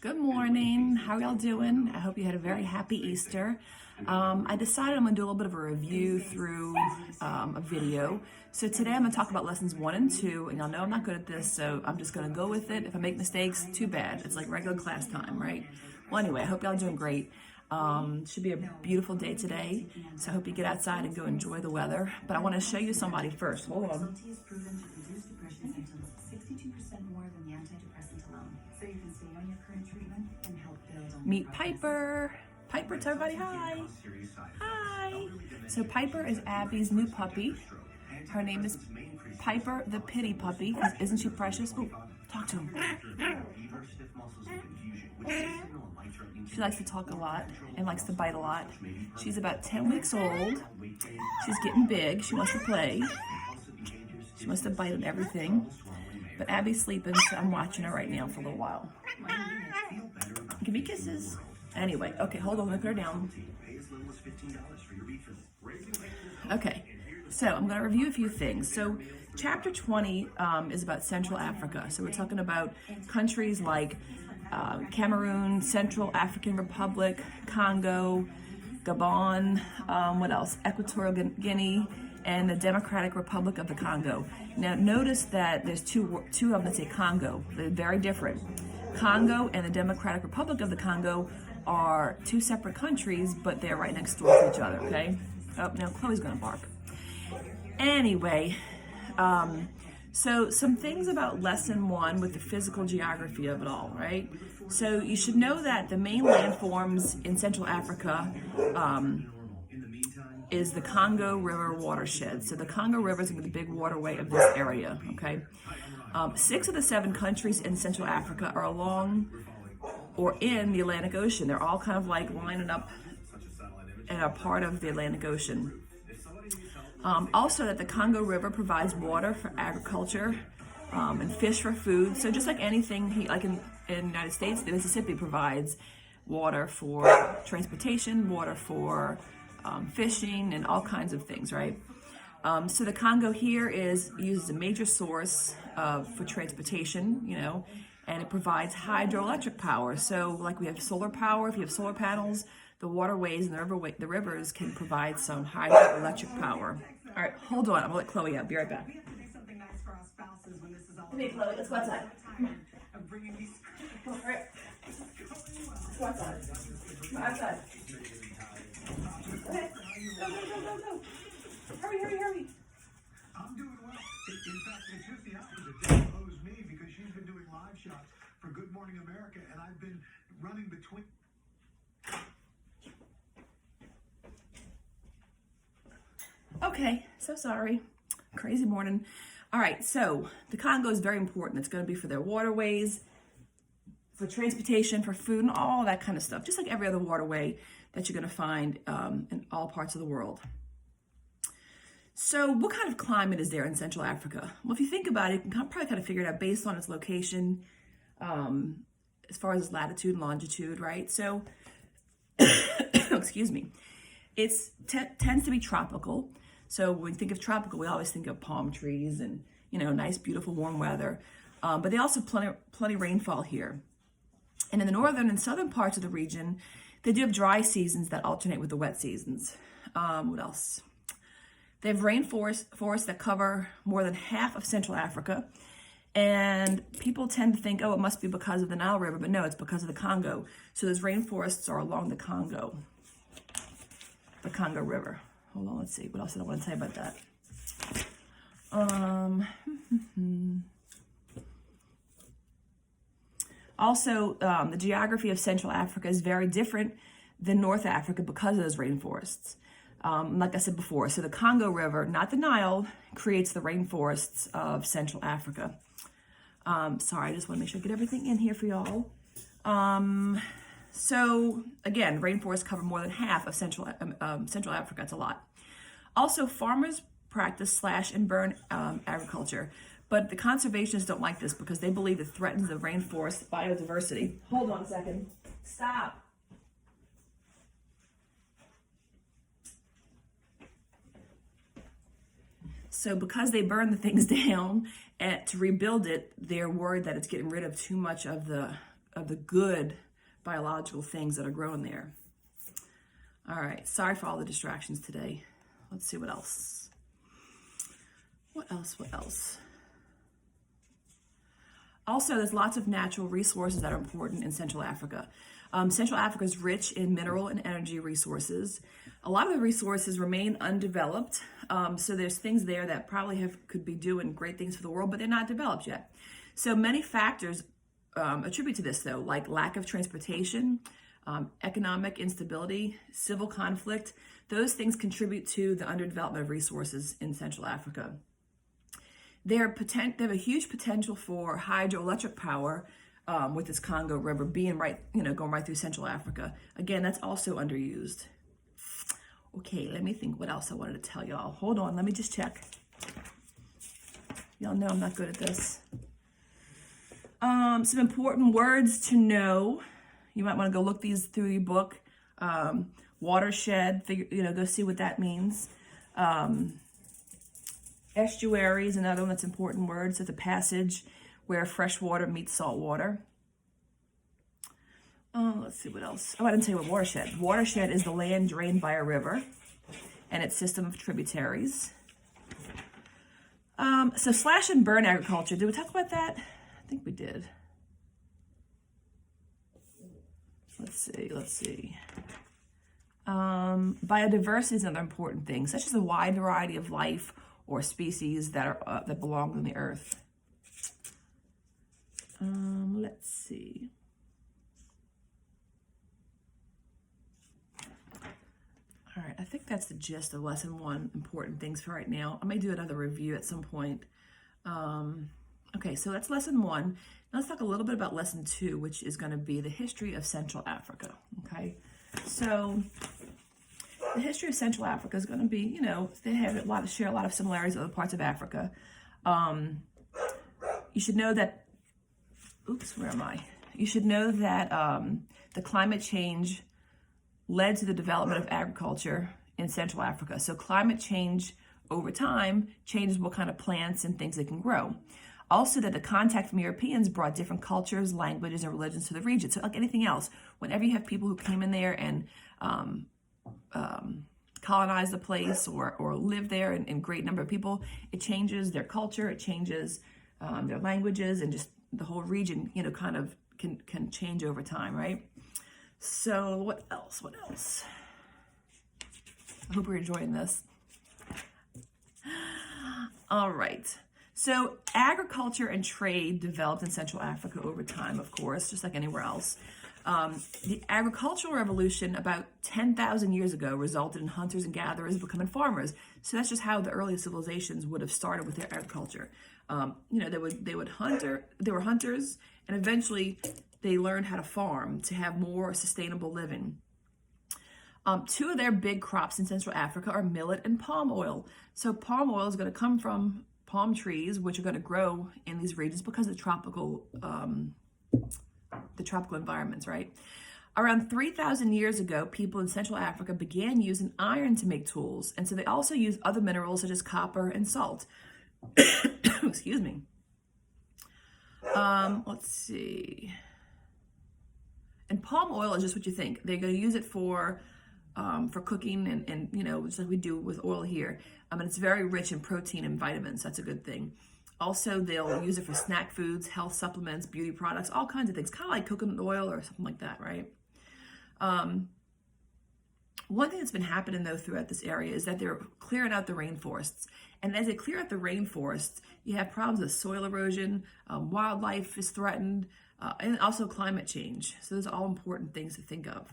Good morning. How are y'all doing? I hope you had a very happy Easter. I decided I'm going to do a little bit of a review through a video. So today I'm going to talk about lessons 1 and 2, and y'all know I'm not good at this, so I'm just going to go with it. If I make mistakes, too bad. It's like regular class time, right? Well, anyway, I hope y'all are doing great. Should be a beautiful day today, so I hope you get outside and go enjoy the weather. But I want to show you somebody first. Hold on. Meet Piper. Piper, tell everybody hi. Hi. So Piper is Abby's new puppy. Her name is Piper the Pity Puppy. Isn't she precious? Ooh, talk to him. She likes to talk a lot and likes to bite a lot. She's about 10 weeks old. She's getting big. She wants to play. She wants to bite on everything. But Abby's sleeping, so I'm watching her right now for a little while. Give me kisses. Anyway, okay, hold on, look her down. Okay, so I'm going to review a few things. So chapter 20 is about Central Africa. So we're talking about countries like Cameroon, Central African Republic, Congo, Gabon, what else? Equatorial Guinea, and the Democratic Republic of the Congo. Now notice that there's two of them that say Congo. They're very different. Congo and the Democratic Republic of the Congo are two separate countries, but they're right next door to each other, okay? Oh, now Chloe's gonna bark. Anyway, so some things about lesson 1 with the physical geography of it all, right? So you should know that the main landforms in Central Africa is the Congo River watershed. So the Congo River is the big waterway of this area, okay? 6 of the 7 countries in Central Africa are along or in the Atlantic Ocean. They're all kind of like lining up and are part of the Atlantic Ocean. Also that the Congo River provides water for agriculture and fish for food. So just like anything, like in the United States, the Mississippi provides water for transportation, water for fishing, and all kinds of things, right? So the Congo here is used as a major source for transportation, you know, and it provides hydroelectric power. So like we have solar power, if you have solar panels, the waterways and the rivers can provide some hydroelectric power. All right, hold on, I'm gonna let Chloe out, be right back. Come here, Chloe, let's go outside. Come on. All right. Let's go outside. Come outside. Okay, go. Hurry. I'm doing well. In fact, it's just the opposite. Deb owes me because she's been doing live shots for Good Morning America, and I've been running between. Okay, so sorry. Crazy morning. All right, so the Congo is very important. It's going to be for their waterways, for transportation, for food, and all that kind of stuff, just like every other waterway that you're going to find in all parts of the world. So what kind of climate is there in Central Africa? Well, if you think about it, you can probably kind of figure it out based on its location, as far as latitude and longitude, right? So, excuse me, it tends to be tropical. So when we think of tropical, we always think of palm trees and, you know, nice, beautiful, warm weather. But they also have plenty rainfall here. And in the northern and southern parts of the region, they do have dry seasons that alternate with the wet seasons. What else? They have forests that cover more than half of Central Africa. And people tend to think, oh, it must be because of the Nile River, but no, it's because of the Congo. So those rainforests are along the Congo River. Hold on, let's see. What else did I want to tell you about that? Also, the geography of Central Africa is very different than North Africa because of those rainforests. Like I said before, so the Congo River, not the Nile, creates the rainforests of Central Africa. Sorry, I just want to make sure I get everything in here for y'all. So again, rainforests cover more than half of Central Africa. That's a lot. Also, farmers practice slash and burn agriculture, but the conservationists don't like this because they believe it threatens the rainforest biodiversity. Hold on a second. Stop. So because they burn the things down to rebuild it, they're worried that it's getting rid of too much of the the good biological things that are grown there. All right, sorry for all the distractions today. Let's see what else. What else? Also, there's lots of natural resources that are important in Central Africa. Central Africa is rich in mineral and energy resources. A lot of the resources remain undeveloped, so there's things there that probably could be doing great things for the world, but they're not developed yet. So many factors attribute to this, though, like lack of transportation, economic instability, civil conflict. Those things contribute to the underdevelopment of resources in Central Africa. They have a huge potential for hydroelectric power with this Congo River being going right through Central Africa. Again, that's also underused. Okay, let me think what else I wanted to tell y'all. Hold on, let me just check. Y'all know I'm not good at this. Some important words to know. You might want to go look these through your book. Watershed, go see what that means. Estuary is another one that's an important word. So it's a passage where fresh water meets salt water. Let's see what else. Oh, I didn't tell you what watershed. Watershed is the land drained by a river and its system of tributaries. So slash and burn agriculture. Did we talk about that? I think we did. Let's see. Biodiversity is another important thing, such as a wide variety of life or species that belong on the earth. Let's see. All right, I think that's the gist of lesson 1, important things for right now. I may do another review at some point. Okay, so that's lesson 1. Now let's talk a little bit about lesson 2, which is going to be the history of Central Africa. Okay, so the history of Central Africa is going to be, they share a lot of similarities with other parts of Africa. You should know that, You should know that the climate change led to the development of agriculture in Central Africa. So climate change over time changes what kind of plants and things they can grow. Also, that the contact from Europeans brought different cultures, languages, and religions to the region. So like anything else, whenever you have people who came in there and colonize the place or live there in great number of people, it changes their culture, it changes their languages, and just the whole region, kind of can change over time, right? So what else? I hope you're enjoying this. All right. So agriculture and trade developed in Central Africa over time, of course, just like anywhere else. The agricultural revolution about 10,000 years ago resulted in hunters and gatherers becoming farmers. So that's just how the early civilizations would have started with their agriculture. They were hunters, and eventually they learned how to farm to have more sustainable living. 2 of their big crops in Central Africa are millet and palm oil. So palm oil is going to come from palm trees, which are going to grow in these regions because of the tropical environments, right? Around 3,000 years ago, people in Central Africa began using iron to make tools. And so they also use other minerals such as copper and salt. Excuse me. Let's see. And palm oil is just what you think. They're going to use it for cooking and just like we do with oil here. And it's very rich in protein and vitamins. That's a good thing. Also, they'll use it for snack foods, health supplements, beauty products, all kinds of things, kind of like coconut oil or something like that, right? One thing that's been happening, though, throughout this area is that they're clearing out the rainforests. And as they clear out the rainforests, you have problems with soil erosion, wildlife is threatened, and also climate change. So those are all important things to think of.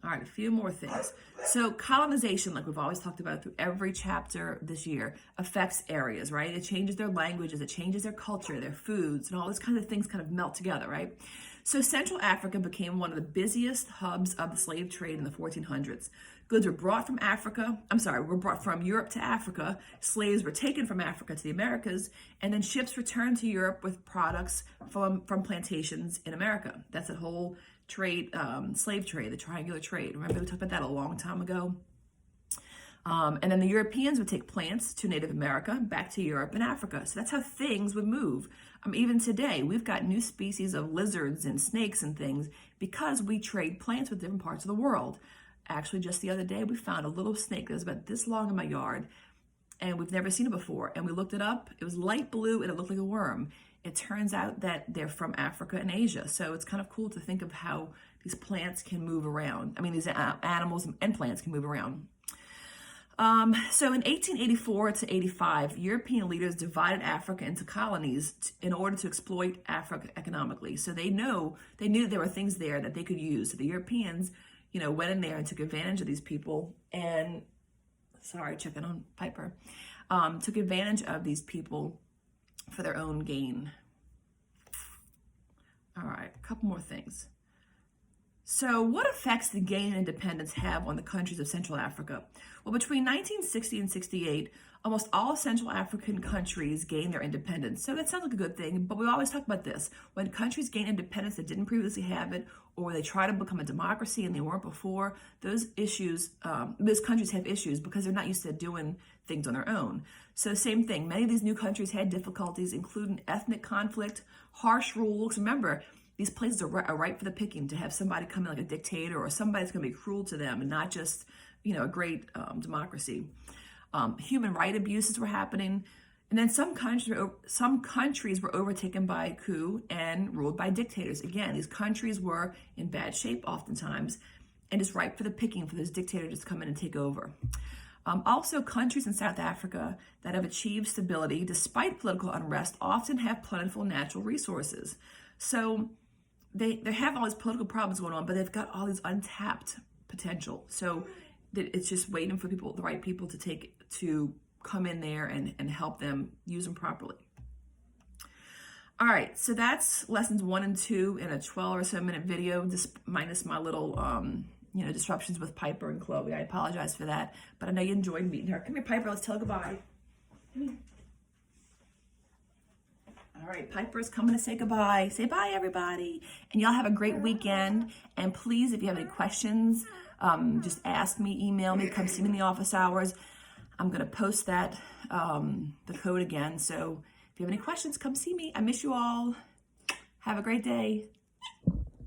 All right, a few more things. So colonization, like we've always talked about through every chapter this year, affects areas, right? It changes their languages, it changes their culture, their foods, and all these kinds of things kind of melt together, right? So Central Africa became one of the busiest hubs of the slave trade in the 1400s. Goods were brought from Europe to Africa. Slaves were taken from Africa to the Americas, and then ships returned to Europe with products from plantations in America. That's a whole trade, slave trade, the triangular trade. Remember we talked about that a long time ago? And then the Europeans would take plants to Native America, back to Europe and Africa. So that's how things would move. Even today, we've got new species of lizards and snakes and things because we trade plants with different parts of the world. Actually, just the other day, we found a little snake that was about this long in my yard, and we've never seen it before. And we looked it up. It was light blue, and it looked like a worm. It turns out that they're from Africa and Asia. So it's kind of cool to think of how these plants can move around. These animals and plants can move around. So in 1884 to 85, European leaders divided Africa into colonies in order to exploit Africa economically. So they knew there were things there that they could use. So the Europeans, went in there and took advantage of these people and, checking on Piper, took advantage of these people for their own gain. All right, a couple more things. So what effects did gaining independence have on the countries of Central Africa? Well, between 1960 and 68, almost all Central African countries gained their independence. So that sounds like a good thing, but we always talk about this. When countries gain independence that didn't previously have it, or they try to become a democracy and they weren't before, those countries have issues because they're not used to doing things on their own. So same thing, many of these new countries had difficulties, including ethnic conflict, harsh rules. Remember, these places are ripe for the picking to have somebody come in like a dictator or somebody that's going to be cruel to them and not just, a great democracy. Human rights abuses were happening. And then some countries were overtaken by a coup and ruled by dictators. Again, these countries were in bad shape oftentimes and just ripe for the picking for those dictators to come in and take over. Also, countries in South Africa that have achieved stability despite political unrest often have plentiful natural resources. So they have all these political problems going on, but they've got all these untapped potential. So it's just waiting for the right people to come in there and help them use them properly. All right, so that's lessons 1 and 2 in a 12 or so minute video, just minus my little disruptions with Piper and Chloe. I apologize for that, but I know you enjoyed meeting her. Come here, Piper, let's tell her goodbye. Come here. All right, Piper's coming to say goodbye. Say bye, everybody. And y'all have a great weekend. And please, if you have any questions, just ask me, email me, come see me in the office hours. I'm going to post that, the code again. So if you have any questions, come see me. I miss you all. Have a great day.